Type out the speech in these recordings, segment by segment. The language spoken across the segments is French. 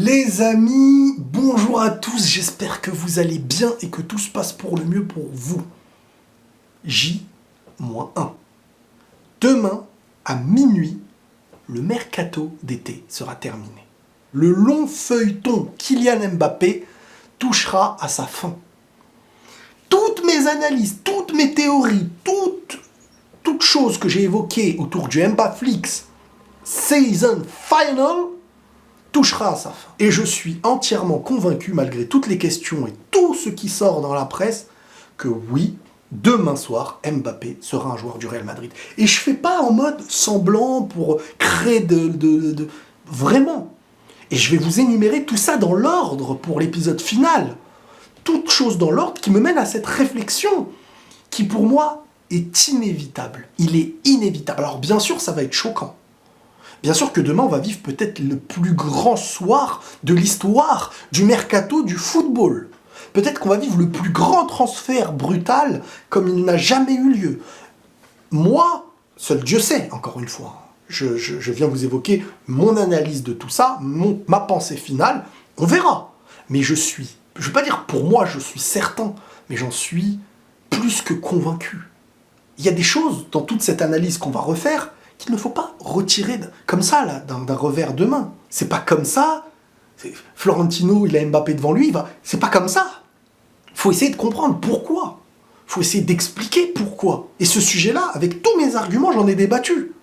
Les amis, bonjour à tous, j'espère que vous allez bien et que tout se passe pour le mieux pour vous. J-1. Demain, à minuit, le mercato d'été sera terminé. Le long feuilleton Kylian Mbappé touchera à sa fin. Toutes mes analyses, toutes mes théories, toutes choses que j'ai évoquées autour du Mbaflix Season Final touchera à sa fin. Et je suis entièrement convaincu, malgré toutes les questions et tout ce qui sort dans la presse, que oui, demain soir, Mbappé sera un joueur du Real Madrid. Et je fais pas en mode semblant pour créer vraiment. Et je vais vous énumérer tout ça dans l'ordre pour l'épisode final. Toute chose dans l'ordre qui me mène à cette réflexion qui, pour moi, est inévitable. Il est inévitable. Alors, bien sûr, ça va être choquant. Bien sûr que demain, on va vivre peut-être le plus grand soir de l'histoire du mercato du football. Peut-être qu'on va vivre le plus grand transfert brutal comme il n'a jamais eu lieu. Moi, seul Dieu sait, encore une fois. Je viens vous évoquer mon analyse de tout ça, ma pensée finale. On verra. Mais je ne veux pas dire pour moi, je suis certain, mais j'en suis plus que convaincu. Il y a des choses dans toute cette analyse qu'on va refaire qu'il ne faut pas retirer comme ça, là, d'un revers de main. C'est pas comme ça. Florentino, il a Mbappé devant lui, c'est pas comme ça. Il faut essayer de comprendre pourquoi. Il faut essayer d'expliquer pourquoi. Et ce sujet-là, avec tous mes arguments, j'en ai débattu.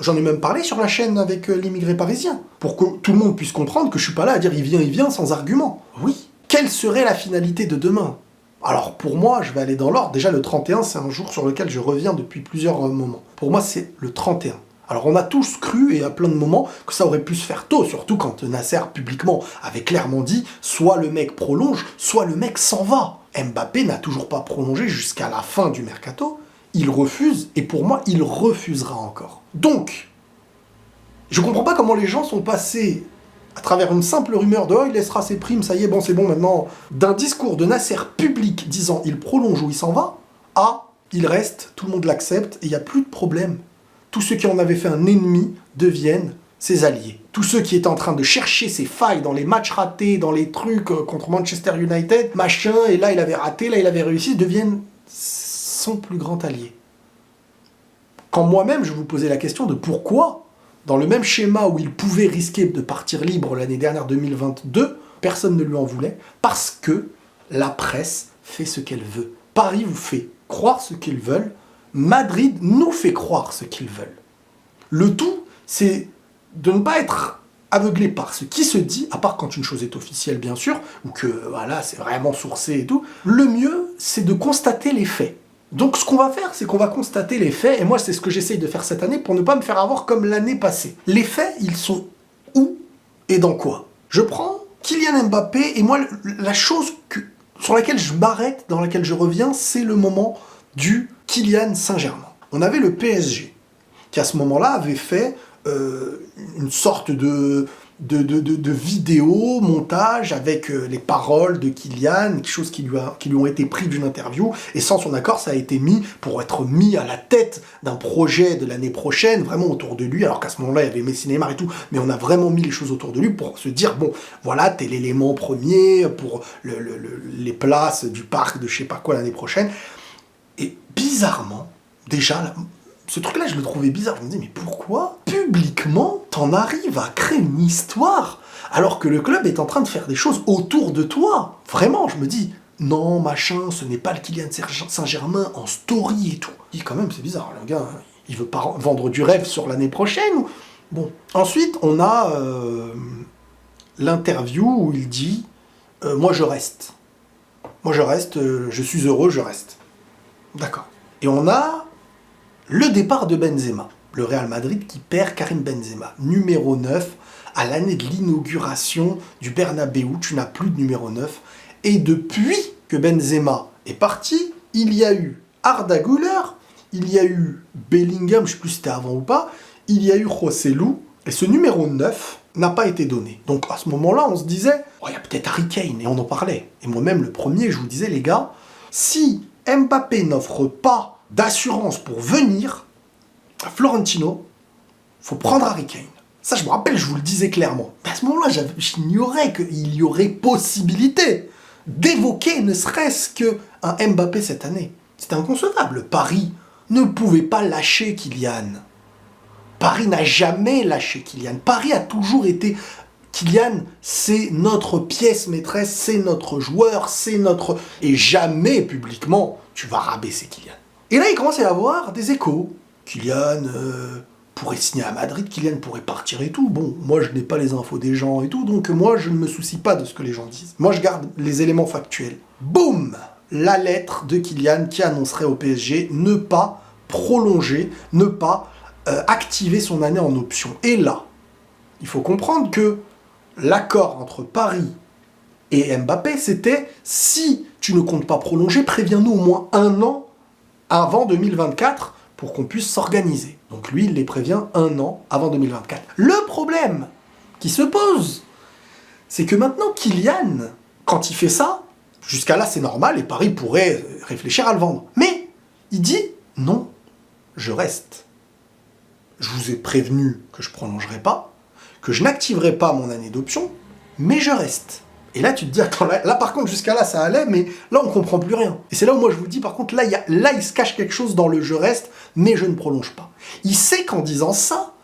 J'en ai même parlé sur la chaîne avec l'immigré parisien, pour que tout le monde puisse comprendre que je suis pas là à dire il vient sans argument. Oui. Quelle serait la finalité de demain ? Alors pour moi, je vais aller dans l'ordre. Déjà le 31, c'est un jour sur lequel je reviens depuis plusieurs moments. Pour moi, c'est le 31. Alors on a tous cru, et à plein de moments, que ça aurait pu se faire tôt, surtout quand Nasser, publiquement, avait clairement dit soit le mec prolonge, soit le mec s'en va. Mbappé n'a toujours pas prolongé jusqu'à la fin du mercato. Il refuse, et pour moi, il refusera encore. Donc, je comprends pas comment les gens sont passés à travers une simple rumeur de « oh, il laissera ses primes, ça y est, c'est bon maintenant », d'un discours de Nasser public disant « il prolonge ou il s'en va », à « il reste, tout le monde l'accepte, et il n'y a plus de problème ». Tous ceux qui en avaient fait un ennemi deviennent ses alliés. Tous ceux qui étaient en train de chercher ses failles dans les matchs ratés, dans les trucs contre Manchester United, machin, et là il avait raté, là il avait réussi, deviennent son plus grand allié. Quand moi-même je vous posais la question de pourquoi, dans le même schéma où il pouvait risquer de partir libre l'année dernière 2022, personne ne lui en voulait, parce que la presse fait ce qu'elle veut. Paris vous fait croire ce qu'ils veulent, Madrid nous fait croire ce qu'ils veulent. Le tout, c'est de ne pas être aveuglé par ce qui se dit, à part quand une chose est officielle bien sûr, ou que voilà, c'est vraiment sourcé et tout. Le mieux, c'est de constater les faits. Donc ce qu'on va faire, c'est qu'on va constater les faits, et moi c'est ce que j'essaye de faire cette année pour ne pas me faire avoir comme l'année passée. Les faits, ils sont où et dans quoi ? Je prends Kylian Mbappé, et moi la chose sur laquelle je m'arrête, dans laquelle je reviens, c'est le moment du Kylian Saint-Germain. On avait le PSG, qui à ce moment-là avait fait une sorte de vidéo, montage avec les paroles de Kylian, quelque chose qui lui ont été pris d'une interview, et sans son accord, ça a été mis pour être mis à la tête d'un projet de l'année prochaine, vraiment autour de lui, alors qu'à ce moment-là, il y avait Messi, Neymar et tout, mais on a vraiment mis les choses autour de lui pour se dire, bon, voilà, t'es l'élément premier pour les places du parc de je sais pas quoi l'année prochaine. Et bizarrement, déjà, ce truc-là, je le trouvais bizarre. Je me disais, mais pourquoi, publiquement, t'en arrives à créer une histoire alors que le club est en train de faire des choses autour de toi ? Vraiment, je me dis, non, machin, ce n'est pas le Kylian Saint-Germain en story et tout. Et quand même, c'est bizarre, le gars, il veut pas vendre du rêve sur l'année prochaine ou... Bon. Ensuite, on a l'interview où il dit, moi je reste. Moi je reste, je suis heureux, je reste. D'accord. Et on a le départ de Benzema. Le Real Madrid qui perd Karim Benzema. Numéro 9, à l'année de l'inauguration du Bernabéu, tu n'as plus de numéro 9. Et depuis que Benzema est parti, il y a eu Arda Güler, il y a eu Bellingham, je ne sais plus si c'était avant ou pas, il y a eu Joselu, et ce numéro 9 n'a pas été donné. Donc à ce moment-là, on se disait, oh, il y a peut-être Harry Kane, et on en parlait. Et moi-même, le premier, je vous disais, les gars, si Mbappé n'offre pas d'assurance pour venir à Florentino, il faut prendre Harry Kane. Ça, je me rappelle, je vous le disais clairement. Mais à ce moment-là, j'ignorais qu'il y aurait possibilité d'évoquer ne serait-ce qu'un Mbappé cette année. C'était inconcevable. Paris ne pouvait pas lâcher Kylian. Paris n'a jamais lâché Kylian. Paris a toujours été... Kylian, c'est notre pièce maîtresse, c'est notre joueur, c'est notre... Et jamais, publiquement, tu vas rabaisser Kylian. Et là, il commence à y avoir des échos. Kylian pourrait signer à Madrid, Kylian pourrait partir et tout. Bon, moi, je n'ai pas les infos des gens et tout, donc moi, je ne me soucie pas de ce que les gens disent. Moi, je garde les éléments factuels. Boum! La lettre de Kylian qui annoncerait au PSG ne pas prolonger, ne pas activer son année en option. Et là, il faut comprendre que l'accord entre Paris et Mbappé, c'était si tu ne comptes pas prolonger, préviens-nous au moins 1 an avant 2024 pour qu'on puisse s'organiser. Donc lui, il les prévient 1 an avant 2024. Le problème qui se pose, c'est que maintenant, Kylian, quand il fait ça, jusqu'à là, c'est normal et Paris pourrait réfléchir à le vendre. Mais il dit non, je reste. Je vous ai prévenu que je ne prolongerai pas, que je n'activerai pas mon année d'option, mais je reste. Et là, tu te dis, attends, là par contre, jusqu'à là, ça allait, mais là, on comprend plus rien. Et c'est là où moi, je vous dis, par contre, là, il se cache quelque chose dans le je reste, mais je ne prolonge pas. Il sait qu'en disant ça,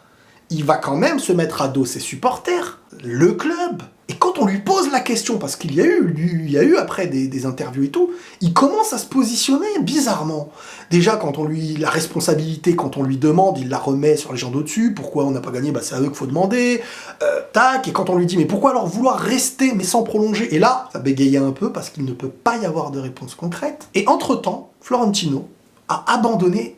il va quand même se mettre à dos ses supporters, le club. Et quand on lui pose la question, parce qu'il y a eu après des interviews et tout, il commence à se positionner bizarrement. Déjà, quand on lui la responsabilité, quand on lui demande, il la remet sur les gens d'au-dessus. Pourquoi on n'a pas gagné? Bah, c'est à eux qu'il faut demander. Tac. Et quand on lui dit, mais pourquoi alors vouloir rester, mais sans prolonger? Et là, ça bégayait un peu, parce qu'il ne peut pas y avoir de réponse concrète. Et entre-temps, Florentino a abandonné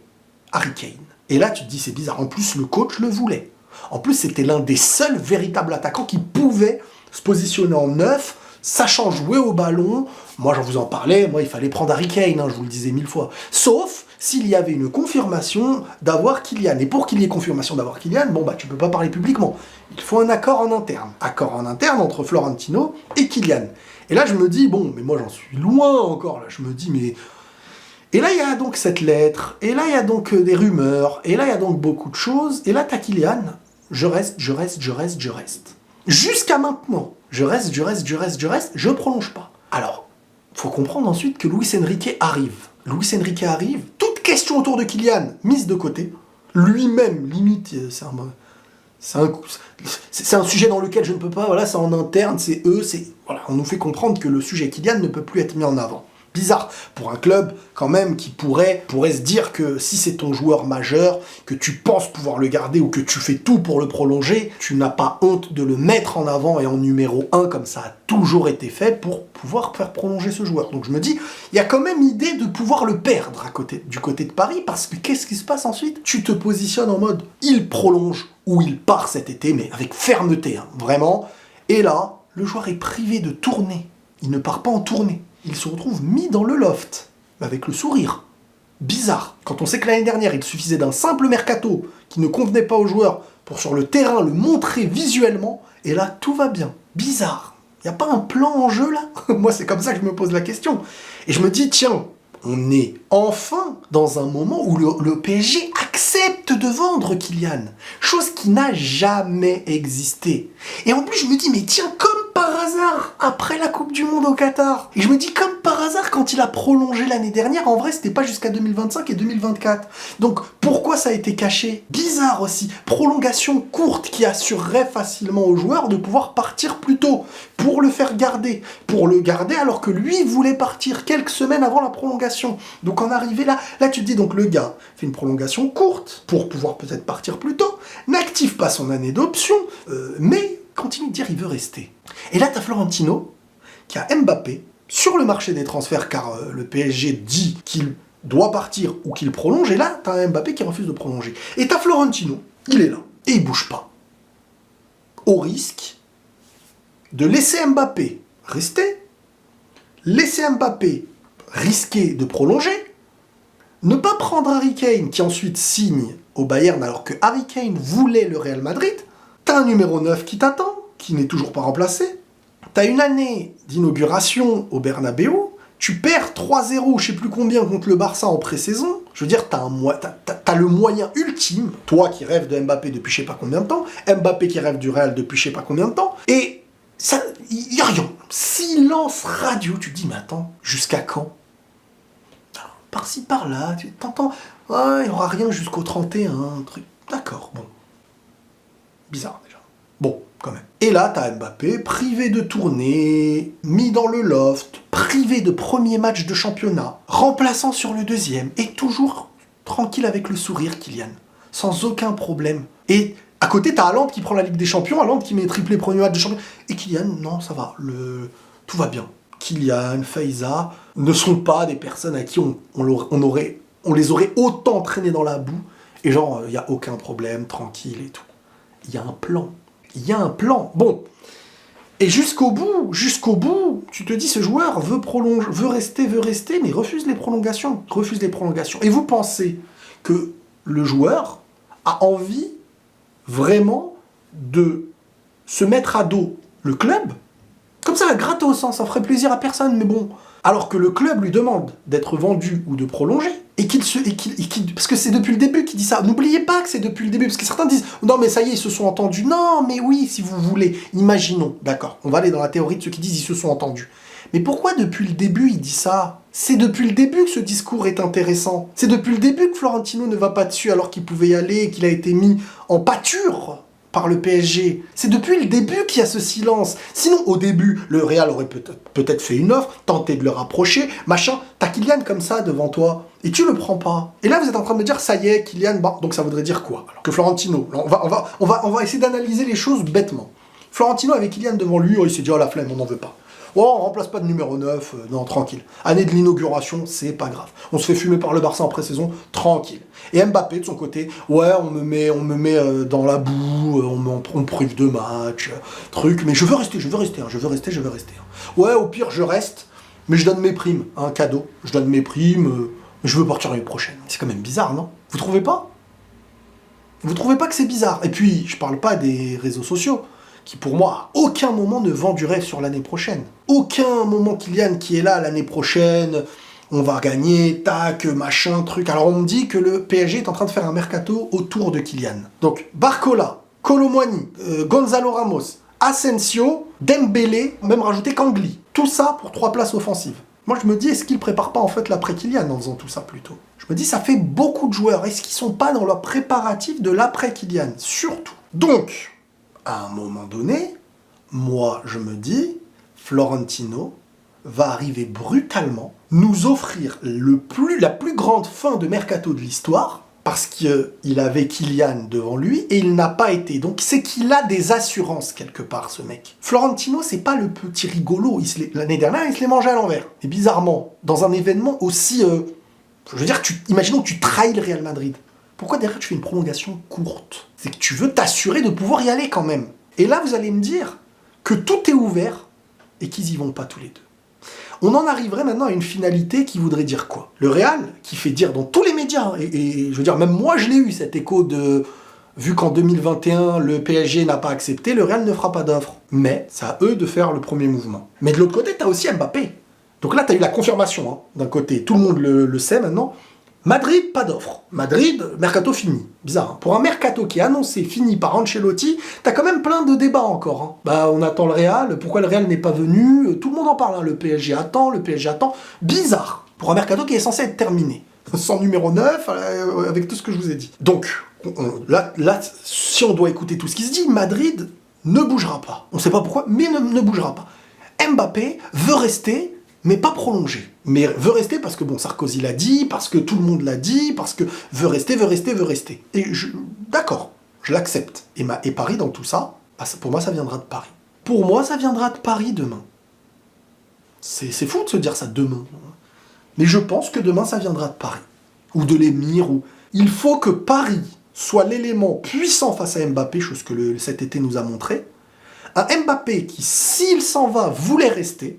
Harry Kane. Et là, tu te dis, c'est bizarre. En plus, le coach le voulait. En plus, c'était l'un des seuls véritables attaquants qui pouvait se positionner en neuf, sachant jouer au ballon. Moi, j'en vous en parlais, moi, il fallait prendre Harry Kane, je vous le disais 1000 fois. Sauf s'il y avait une confirmation d'avoir Kylian. Et pour qu'il y ait confirmation d'avoir Kylian, bon, bah, tu peux pas parler publiquement. Il faut un accord en interne. Accord en interne entre Florentino et Kylian. Et là, je me dis, bon, mais moi, j'en suis loin encore, là. Je me dis, mais... Et là, il y a donc cette lettre, et là, il y a donc des rumeurs, et là, il y a donc beaucoup de choses, et là, t'as Kylian, je reste. Jusqu'à maintenant, je reste, je prolonge pas. Alors, faut comprendre ensuite que Luis Enrique arrive. Luis Enrique arrive, toute question autour de Kylian mise de côté, lui-même, limite, c'est un sujet dans lequel je ne peux pas, voilà, c'est en interne, c'est eux, voilà, on nous fait comprendre que le sujet Kylian ne peut plus être mis en avant. Bizarre pour un club quand même qui pourrait se dire que si c'est ton joueur majeur, que tu penses pouvoir le garder ou que tu fais tout pour le prolonger, tu n'as pas honte de le mettre en avant et en numéro 1 comme ça a toujours été fait pour pouvoir faire prolonger ce joueur. Donc je me dis, il y a quand même idée de pouvoir le perdre du côté de Paris, parce que qu'est-ce qui se passe ensuite? Tu te positionnes en mode il prolonge ou il part cet été, mais avec fermeté, vraiment. Et là, le joueur est privé de tournée. Il ne part pas en tournée. Il se retrouve mis dans le loft, avec le sourire. Bizarre. Quand on sait que l'année dernière, il suffisait d'un simple mercato qui ne convenait pas aux joueurs pour sur le terrain le montrer visuellement, et là, tout va bien. Bizarre. Il n'y a pas un plan en jeu, là? Moi, c'est comme ça que je me pose la question. Et je me dis, tiens, on est enfin dans un moment où le PSG accepte de vendre Kylian. Chose qui n'a jamais existé. Et en plus, je me dis, mais tiens, comme par hasard, après la Coupe du Monde au Qatar. Et je me dis, comme par hasard, quand il a prolongé l'année dernière, en vrai, c'était pas jusqu'à 2025 et 2024. Donc, pourquoi ça a été caché? Bizarre aussi. Prolongation courte qui assurerait facilement aux joueurs de pouvoir partir plus tôt pour le faire garder. Pour le garder alors que lui voulait partir quelques semaines avant la prolongation. Donc, en arrivé là, tu te dis, donc le gars fait une prolongation courte pour pouvoir peut-être partir plus tôt, n'active pas son année d'option, mais continue de dire il veut rester. Et là, t'as Florentino qui a Mbappé sur le marché des transferts, car le PSG dit qu'il doit partir ou qu'il prolonge, et là, t'as Mbappé qui refuse de prolonger. Et t'as Florentino, il est là, et il bouge pas. Au risque de laisser Mbappé rester, laisser Mbappé risquer de prolonger, ne pas prendre Harry Kane, qui ensuite signe au Bayern alors que Harry Kane voulait le Real Madrid. T'as un numéro 9 qui t'attend, qui n'est toujours pas remplacé. T'as une année d'inauguration au Bernabéu, Tu perds 3-0, je sais plus combien, contre le Barça en pré-saison. Je veux dire, t'as le moyen ultime, toi qui rêves de Mbappé depuis je sais pas combien de temps, Mbappé qui rêve du Real depuis je sais pas combien de temps, et ça, y a rien. Silence radio, tu te dis, mais attends, jusqu'à quand? Par-ci, par-là, tu t'entends, il n'y aura rien jusqu'au 31, truc. D'accord, bon. Bizarre déjà. Bon, quand même. Et là, t'as Mbappé, privé de tournée, mis dans le loft, privé de premier match de championnat, remplaçant sur le deuxième, et toujours tranquille avec le sourire, Kylian. Sans aucun problème. Et à côté, t'as Haaland qui prend la Ligue des Champions, Haaland qui met triplé premier match de championnat. Et Kylian, non, ça va, tout va bien. Kylian, Faiza ne sont pas des personnes à qui on les aurait autant traînés dans la boue, et genre, il n'y a aucun problème, tranquille et tout. Il y a un plan. Il y a un plan. Bon. Et jusqu'au bout, tu te dis, ce joueur veut rester, mais refuse les prolongations. Et vous pensez que le joueur a envie vraiment de se mettre à dos le club? Comme ça, gratos, ça ferait plaisir à personne, mais bon. Alors que le club lui demande d'être vendu ou de prolonger, parce que c'est depuis le début qu'il dit ça. N'oubliez pas que c'est depuis le début, parce que certains disent non mais ça y est, ils se sont entendus. Non mais oui, si vous voulez, imaginons, d'accord, on va aller dans la théorie de ceux qui disent ils se sont entendus. Mais pourquoi depuis le début il dit ça? C'est depuis le début que ce discours est intéressant. C'est depuis le début que Florentino ne va pas dessus alors qu'il pouvait y aller et qu'il a été mis en pâture par le PSG. C'est depuis le début qu'il y a ce silence. Sinon, au début, le Real aurait peut-être fait une offre, tenté de le rapprocher, machin. T'as Kylian comme ça devant toi, et tu le prends pas. Et là, vous êtes en train de me dire, ça y est, Kylian, bah, donc ça voudrait dire quoi? Alors que Florentino, on va essayer d'analyser les choses bêtement. Florentino avec Kylian devant lui, il s'est dit, oh la flemme, on n'en veut pas. Oh, on remplace pas de numéro 9, non, tranquille. Année de l'inauguration, c'est pas grave. On se fait fumer par le Barça en pré-saison, tranquille. Et Mbappé, de son côté, ouais, on me met dans la boue, on me prive de match, truc, mais je veux rester. Ouais, au pire, je reste, mais je donne mes primes, un cadeau. Je donne mes primes, je veux partir l'année prochaine. C'est quand même bizarre, non? Vous trouvez pas? Vous trouvez pas que c'est bizarre? Et puis, je parle pas des réseaux sociaux, qui pour moi, à aucun moment ne vend du rêve sur l'année prochaine. Aucun moment Kylian qui est là l'année prochaine, on va gagner, tac, machin, truc. Alors on me dit que le PSG est en train de faire un mercato autour de Kylian. Donc Barcola, Kolo Muani, Gonzalo Ramos, Asensio, Dembélé, même rajouter Kangli. Tout ça pour 3 places offensives. Moi je me dis, est-ce qu'il prépare pas en fait l'après-Kylian en faisant tout ça plutôt? Je me dis, ça fait beaucoup de joueurs. Est-ce qu'ils sont pas dans leur préparatif de l'après-Kylian? Surtout. Donc, à un moment donné, moi je me dis, Florentino va arriver brutalement, nous offrir la plus grande fin de mercato de l'histoire, parce qu'il avait Kylian devant lui, et il n'a pas été. Donc c'est qu'il a des assurances quelque part, ce mec. Florentino, c'est pas le petit rigolo. L'année dernière, il se les mangeait à l'envers. Et bizarrement, dans un événement aussi... je veux dire, imaginons que tu trahis le Real Madrid. Pourquoi derrière tu fais une prolongation courte? C'est que tu veux t'assurer de pouvoir y aller quand même. Et là, vous allez me dire que tout est ouvert et qu'ils y vont pas tous les deux. On en arriverait maintenant à une finalité qui voudrait dire quoi? Le Real, qui fait dire dans tous les médias, et je veux dire, même moi je l'ai eu cet écho de... Vu qu'en 2021, le PSG n'a pas accepté, le Real ne fera pas d'offre. Mais c'est à eux de faire le premier mouvement. Mais de l'autre côté, t'as aussi Mbappé. Donc là, t'as eu la confirmation, hein, d'un côté. Tout le monde le sait maintenant. Madrid, pas d'offre. Madrid, mercato fini. Bizarre. Hein. Pour un mercato qui est annoncé fini par Ancelotti, t'as quand même plein de débats encore. Hein. Bah, on attend le Real. Pourquoi le Real n'est pas venu? Tout le monde en parle. Hein. Le PSG attend. Bizarre. Pour un mercato qui est censé être terminé. Sans numéro 9, avec tout ce que je vous ai dit. Donc, là, si on doit écouter tout ce qui se dit, Madrid ne bougera pas. On sait pas pourquoi, mais ne bougera pas. Mbappé veut rester, mais pas prolongé. Mais veut rester parce que, bon, Sarkozy l'a dit, parce que tout le monde l'a dit, parce que veut rester. Et d'accord, je l'accepte. Et Paris, dans tout ça, bah, pour moi, ça viendra de Paris. Pour moi, ça viendra de Paris demain. C'est fou de se dire ça demain. Mais je pense que demain, ça viendra de Paris. Ou de l'émir, ou... Il faut que Paris soit l'élément puissant face à Mbappé, chose que cet été nous a montré. Un Mbappé qui, s'il s'en va, voulait rester,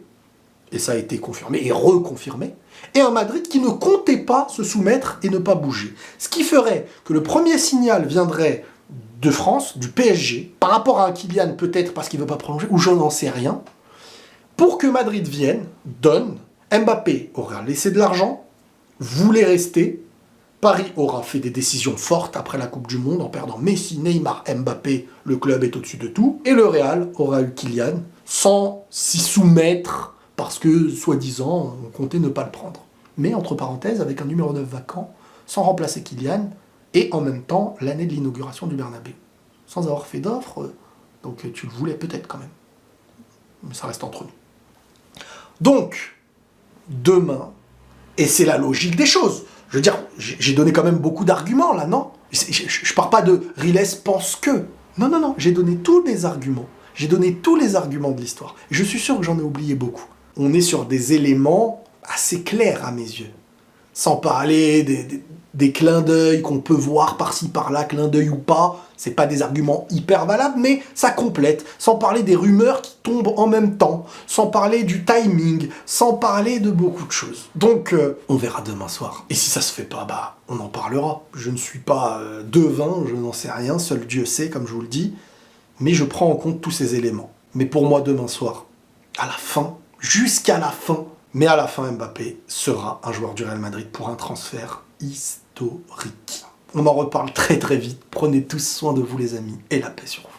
et ça a été confirmé et reconfirmé, et un Madrid qui ne comptait pas se soumettre et ne pas bouger. Ce qui ferait que le premier signal viendrait de France, du PSG, par rapport à un Kylian, peut-être parce qu'il ne veut pas prolonger, ou je n'en sais rien, pour que Madrid vienne, donne, Mbappé aura laissé de l'argent, voulait rester. Paris aura fait des décisions fortes après la Coupe du Monde en perdant Messi, Neymar, Mbappé, le club est au-dessus de tout. Et le Real aura eu Kylian sans s'y soumettre parce que, soi-disant, on comptait ne pas le prendre. Mais entre parenthèses, avec un numéro 9 vacant, sans remplacer Kylian, et en même temps l'année de l'inauguration du Bernabé. Sans avoir fait d'offre, donc tu le voulais peut-être quand même. Mais ça reste entre nous. Donc, demain, et c'est la logique des choses. Je veux dire, j'ai donné quand même beaucoup d'arguments là, non? Je pars pas de Riles pense que. Non, non, non, j'ai donné tous les arguments. J'ai donné tous les arguments de l'histoire. Et je suis sûr que j'en ai oublié beaucoup. On est sur des éléments assez clairs à mes yeux. Sans parler des clins d'œil qu'on peut voir par-ci par-là, clins d'œil ou pas, c'est pas des arguments hyper valables, mais ça complète. Sans parler des rumeurs qui tombent en même temps, sans parler du timing, sans parler de beaucoup de choses. Donc, on verra demain soir. Et si ça se fait pas, bah, on en parlera. Je ne suis pas devin, je n'en sais rien, seul Dieu sait, comme je vous le dis, mais je prends en compte tous ces éléments. Mais pour moi, demain soir, à la fin, jusqu'à la fin, mais à la fin, Mbappé sera un joueur du Real Madrid pour un transfert historique. On en reparle très très vite. Prenez tous soin de vous les amis et la paix sur vous.